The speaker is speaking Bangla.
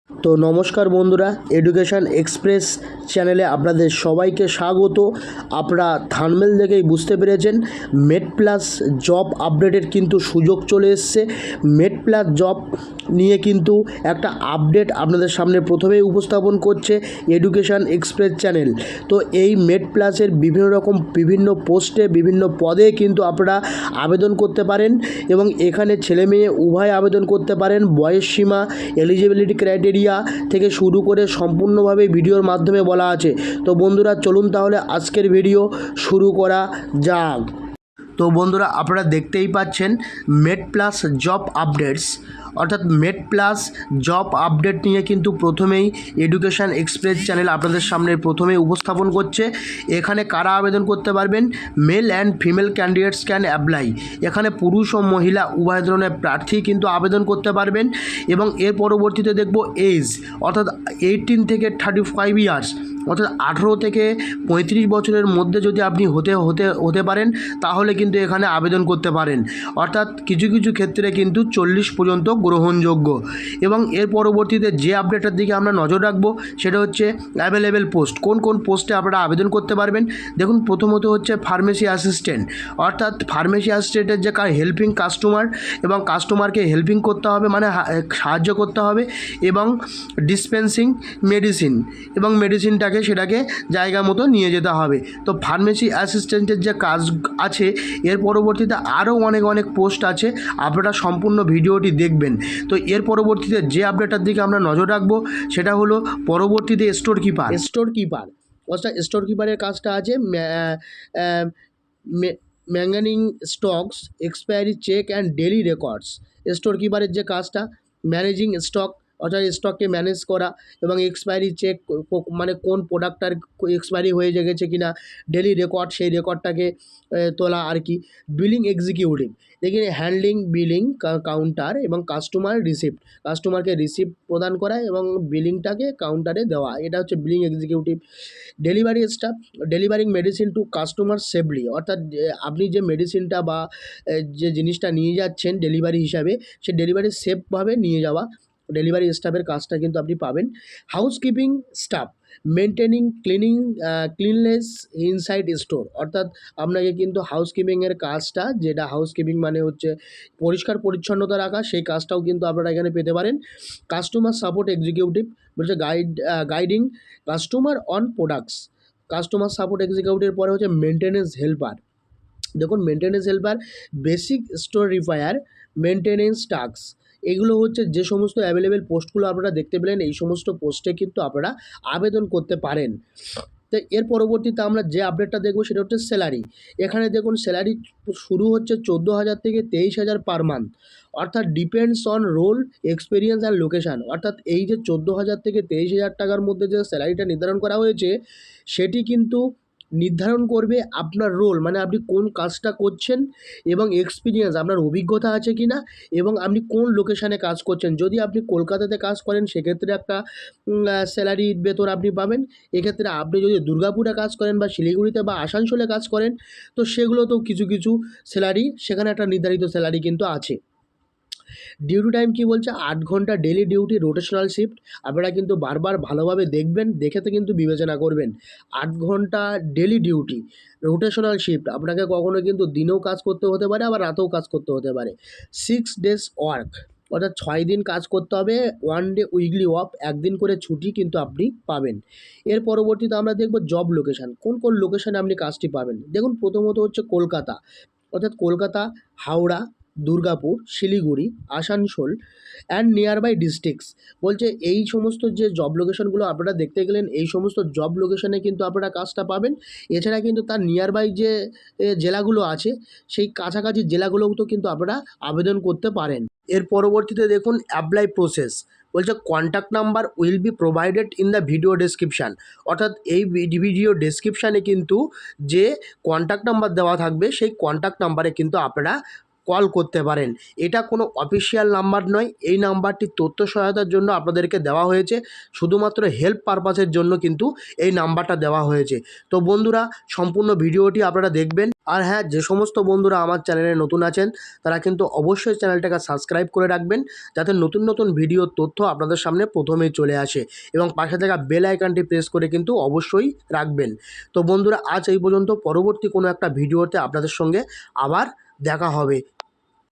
তো নমস্কার বন্ধুরা, এডুকেশন এক্সপ্রেস চ্যানেলে আপনাদের সবাইকে স্বাগত। আপনারা থাম্বনেল দেখেই বুঝতে পেরেছেন মেড প্লাস জব আপডেটের কিন্তু সুযোগ চলে এসছে। মেড প্লাস জব নিয়ে কিন্তু একটা আপডেট আপনাদের সামনে প্রথমেই উপস্থাপন করছে এডুকেশন এক্সপ্রেস চ্যানেল। তো এই মেড প্লাসের বিভিন্ন পোস্টে বিভিন্ন পদে কিন্তু আপনারা আবেদন করতে পারেন এবং এখানে ছেলে মেয়ে উভয় আবেদন করতে পারেন। বয়স সীমা, এলিজিবিলিটি ক্রাইটেরিয়া থেকে শুরু করে সম্পূর্ণভাবে ভিডিওর মাধ্যমে বলা আছে। তো বন্ধুরা চলুন তাহলে আজকের ভিডিও শুরু করা যাক। তো বন্ধুরা আপনারা দেখতেই পাচ্ছেন মেড প্লাস জব আপডেটস, অর্থাৎ মেড প্লাস জব আপডেট নিয়ে কিন্তু প্রথমেই এডুকেশন এক্সপ্রেস চ্যানেল আপনাদের সামনে প্রথমেই উপস্থাপন করছে। এখানে কারা আবেদন করতে পারবেন? Male and female candidates can apply. এখানে পুরুষ ও মহিলা উভয় ধরনের প্রার্থী কিন্তু আবেদন করতে পারবেন। এবং এর পরবর্তীতে দেখব এজ, অর্থাৎ 18 থেকে 35 ইয়ার্স, অর্থাৎ 18 থেকে 35 বছরের মধ্যে যদি আপনি হতে পারেন তাহলে কিন্তু এখানে আবেদন করতে পারেন। অর্থাৎ কিছু কিছু ক্ষেত্রে কিন্তু 40 পর্যন্ত গ্রহণযোগ্য। এবং এর পরবর্তীতে যে আপডেটের দিকে আমরা নজর রাখবো সেটা হচ্ছে অ্যাভেলেবেল পোস্ট। কোন কোন পোস্টে আপনারা আবেদন করতে পারবেন? দেখুন, প্রথমত হচ্ছে ফার্মেসি অ্যাসিস্ট্যান্ট, অর্থাৎ ফার্মেসি অ্যাসিস্ট্যান্টের যে হেল্পিং কাস্টমার এবং কাস্টমারকে হেল্পিং করতে হবে, মানে সাহায্য করতে হবে, এবং ডিসপেন্সিং মেডিসিন এবং মেডিসিনটাকে সেটাকে জায়গা মতো নিয়ে যেতে হবে। তো ফার্মেসি অ্যাসিস্ট্যান্টের যে কাজ আছে এর পরবর্তীতে আরও অনেক পোস্ট আছে, আপনারা সম্পূর্ণ ভিডিওটি দেখবেন। তো এর পরবর্তীতে যে আপডেটটার দিকে আমরা নজর রাখবো সেটা হলো পরবর্তীতে স্টোর কিপার। অর্থাৎ স্টোর কিপারের কাজটা আছে managing stocks, expiry check and daily records. Store কিপারের যে কাজটা ম্যানেজিং স্টক, অর্থাৎ স্টককে ম্যানেজ করা, এবং এক্সপায়ারি চেক, মানে কোন প্রোডাক্টটার এক্সপায়ারি হয়ে গেছে কিনা, ডেলি রেকর্ড, সেই রেকর্ডটাকে তোলা আর কি। বিলিং এক্সিকিউটিভ, এখানে হ্যান্ডলিং বিলিং কাউন্টার এবং কাস্টমার রিসিপ্ট, কাস্টমারকে রিসিপ্ট প্রদান করা এবং বিলিংটাকে কাউন্টারে দেওয়া, এটা হচ্ছে billing executive. Delivery staff, delivering medicine to customer safely, অর্থাৎ আপনি যে মেডিসিনটা বা যে জিনিসটা নিয়ে যাচ্ছেন ডেলিভারি হিসাবে, সে ডেলিভারি সেফভাবে নিয়ে যাওয়া, ডেলিভারি স্টাফের কাজটা কিন্তু আপনি পাবেন। Housekeeping staff, maintaining cleanness inside store, অর্থাৎ আপনাকে কিন্তু হাউসকিপিংয়ের কাজটা, যেটা হাউসকিপিং মানে হচ্ছে পরিষ্কার পরিচ্ছন্নতা রাখা, সেই কাজটাও কিন্তু আপনারা এখানে পেতে পারেন। কাস্টমার সাপোর্ট এক্সিকিউটিভ বলছে guiding customer on products. Customer support এক্সিকিউটিভের পরে হচ্ছে মেনটেনেন্স হেল্পার। দেখুন, maintenance helper, basic store repair, maintenance task, এগুলো হচ্ছে যে সমস্ত অ্যাভেলেবেল পোস্টগুলো আপনারা দেখতে পেলেন, এই সমস্ত পোস্টে কিন্তু আপনারা আবেদন করতে পারেন। তো এর পরবর্তীতে আমরা যে আপডেটটা দেখবো সেটা হচ্ছে স্যালারি। এখানে দেখুন স্যালারি শুরু হচ্ছে 14,000 থেকে 23,000 পার মান্থ, অর্থাৎ depends on role, experience and location. অর্থাৎ এই যে 14,000 থেকে 23,000 টাকার মধ্যে যে স্যালারিটা নির্ধারণ করা হয়েছে সেটি কিন্তু নির্ধারণ করবে আপনার রোল, মানে আপনি কোন কাজটা করছেন, এবং এক্সপিরিয়েন্স, আপনার অভিজ্ঞতা আছে কি না, এবং আপনি কোন লোকেশানে কাজ করছেন। যদি আপনি কলকাতাতে কাজ করেন সেক্ষেত্রে একটা স্যালারি বেতন আপনি পাবেন। এক্ষেত্রে আপনি যদি দুর্গাপুরে কাজ করেন বা শিলিগুড়িতে বা আসানসোলে কাজ করেন তো সেগুলোতেও কিছু কিছু স্যালারি, সেখানে একটা নির্ধারিত স্যালারি কিন্তু আছে। ডিউটি টাইম কী বলছে? 8 ঘন্টা ডেলি ডিউটি, রোটেশনাল শিফট। আপনারা কিন্তু বারবার ভালোভাবে দেখবেন, দেখেতে কিন্তু বিবেচনা করবেন। 8 ঘন্টা ডেলি ডিউটি, রোটেশনাল শিফট, আপনাকে কখনো কিন্তু দিনেও কাজ করতে হতে পারে, আবার রাতেও কাজ করতে হতে পারে। 6 ডেজ ওয়ার্ক, অর্থাৎ 6 দিন কাজ করতে হবে, 1 ডে উইকলি অফ, একদিন করে ছুটি কিন্তু আপনি পাবেন। এর পরবর্তীতে আমরা দেখব জব লোকেশান, কোন কোন লোকেশানে আপনি কাজটি পাবেন। দেখুন, প্রথমত হচ্ছে কলকাতা, অর্থাৎ Kolkata, Howrah, Durgapur, Siliguri, Asansol and nearby districts. বলছে এই সমস্ত যে জব লোকেশনগুলো আপনারা দেখতে গেলেন, এই সমস্ত জব লোকেশনে কিন্তু আপনারা কাজটা পাবেন। এছাড়া কিন্তু তার নিয়ারবাই যে জেলাগুলো আছে সেই কাছাকাছি জেলাগুলোতেও কিন্তু আপনারা আবেদন করতে পারেন। এর পরবর্তীতে দেখুন অ্যাপ্লাই প্রসেস, বলছে contact number will be provided in the video description, অর্থাৎ এই ভিডিও ডেসক্রিপশানে কিন্তু যে কন্ট্যাক্ট নাম্বার দেওয়া থাকবে সেই কন্ট্যাক্ট নাম্বারে কিন্তু আপনারা কল করতে পারেন। এটা কোনো অফিসিয়াল নাম্বার নয়, এই নাম্বারটি তথ্য সহায়তার জন্য আপনাদেরকে দেওয়া হয়েছে, শুধুমাত্র হেল্প পারপাসের জন্য কিন্তু এই নাম্বারটা দেওয়া হয়েছে। তো বন্ধুরা সম্পূর্ণ ভিডিওটি আপনারা দেখবেন। আর হ্যাঁ, যে সমস্ত বন্ধুরা আমার চ্যানেলে নতুন আছেন তারা কিন্তু অবশ্যই চ্যানেলটাকে সাবস্ক্রাইব করে রাখবেন, যাতে নতুন নতুন ভিডিওর তথ্য আপনাদের সামনে প্রথমেই চলে আসে, এবং পাশে থাকা বেল আইকনটি প্রেস করে কিন্তু অবশ্যই রাখবেন। তো বন্ধুরা আজ এই পর্যন্ত, পরবর্তী কোনো একটা ভিডিওতে আপনাদের সঙ্গে আবার দেখা হবে।